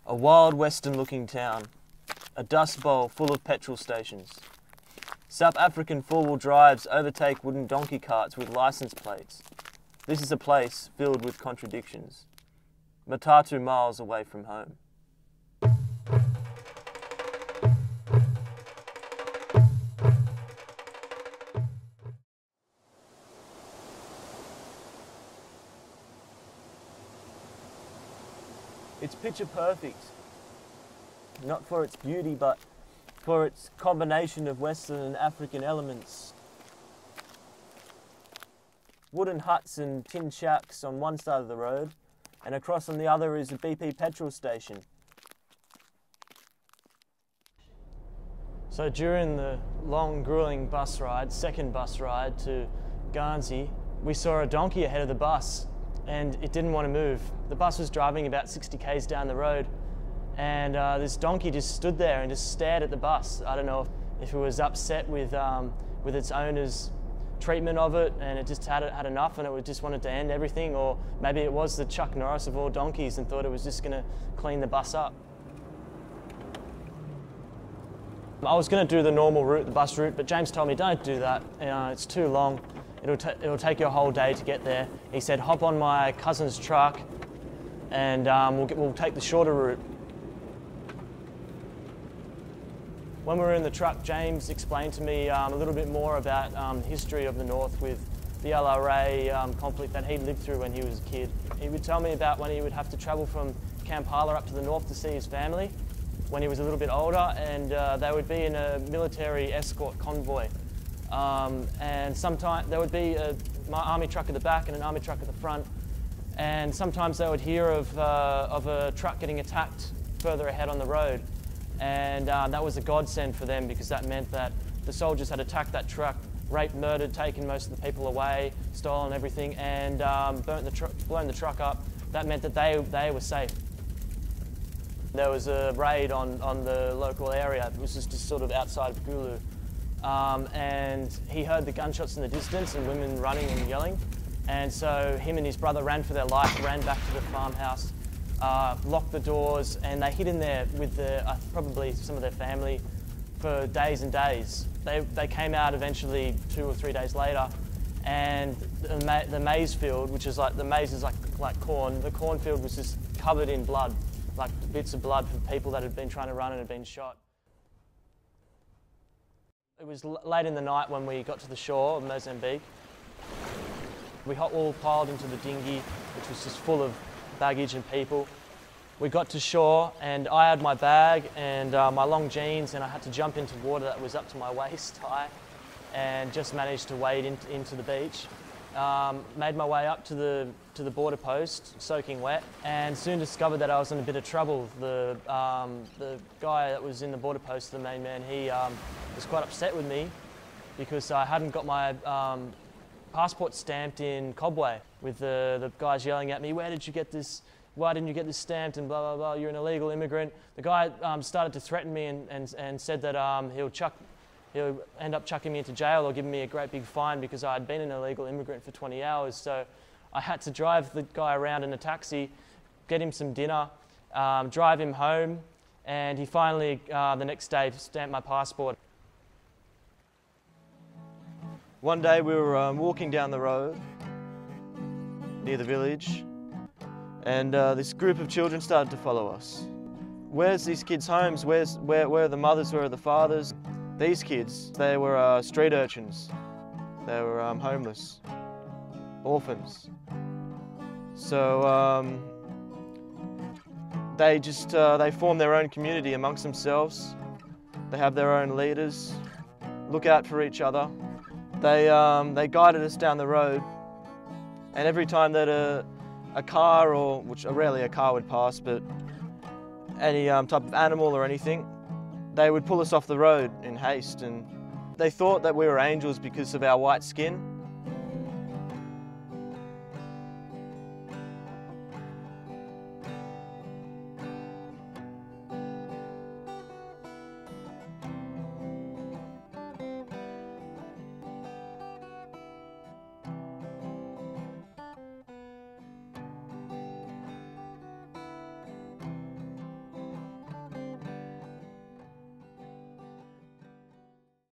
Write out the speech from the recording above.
A wild western-looking town, a dust bowl full of petrol stations. South African four-wheel drives overtake wooden donkey carts with license plates. This is a place filled with contradictions. Matatu miles away from home. It's picture perfect, not for its beauty, but for its combination of Western and African elements. Wooden huts and tin shacks on one side of the road, and across on the other is a BP petrol station. So during the long, grueling bus ride, second bus ride to Guernsey, we saw a donkey ahead of the bus, and it didn't want to move. The bus was driving about 60 k's down the road, and this donkey just stood there and just stared at the bus. I don't know if it was upset with its owner's treatment of it, and it just had enough and it just wanted to end everything, or maybe it was the Chuck Norris of all donkeys and thought it was just going to clean the bus up. I was going to do the normal route, the bus route, but James told me don't do that, it's too long. It'll take you a whole day to get there. He said, hop on my cousin's truck and we'll take the shorter route. When we were in the truck, James explained to me a little bit more about the history of the North with the LRA conflict that he lived through when he was a kid. He would tell me about when he would have to travel from Kampala up to the north to see his family when he was a little bit older, and they would be in a military escort convoy. And sometimes there would be my army truck at the back and an army truck at the front, and sometimes they would hear of a truck getting attacked further ahead on the road, and that was a godsend for them, because that meant that the soldiers had attacked that truck, raped, murdered, taken most of the people away, stolen everything, and blown the truck up. That meant that they were safe. There was a raid on the local area. It was just sort of outside of Gulu. And he heard the gunshots in the distance and women running and yelling. And so him and his brother ran for their life, ran back to the farmhouse, locked the doors, and they hid in there with probably some of their family for days and days. They came out eventually 2 or 3 days later, and the maize field, which is like, the maize is like corn, the cornfield was just covered in blood, like bits of blood from people that had been trying to run and had been shot. It was late in the night when we got to the shore of Mozambique. We all piled into the dinghy, which was just full of baggage and people. We got to shore, and I had my bag and my long jeans, and I had to jump into water that was up to my waist high, and just managed to wade into the beach. Made my way up to the border post, soaking wet, and soon discovered that I was in a bit of trouble. The guy that was in the border post, the main man, he was quite upset with me because I hadn't got my passport stamped in Cobway, with the guys yelling at me, "Where did you get this? Why didn't you get this stamped?" and blah, blah, blah, "You're an illegal immigrant." The guy started to threaten me and said that he'll end up chucking me into jail or giving me a great big fine because I had been an illegal immigrant for 20 hours. So I had to drive the guy around in a taxi, get him some dinner, drive him home, and he finally, the next day, stamped my passport. One day we were walking down the road near the village, and this group of children started to follow us. Where's these kids' homes? Where are the mothers? Where are the fathers? These kids, they were street urchins. They were homeless, orphans. So they form their own community amongst themselves. They have their own leaders, look out for each other. They guided us down the road, and every time that a car, or which rarely a car would pass, but any type of animal or anything, they would pull us off the road in haste, and they thought that we were angels because of our white skin.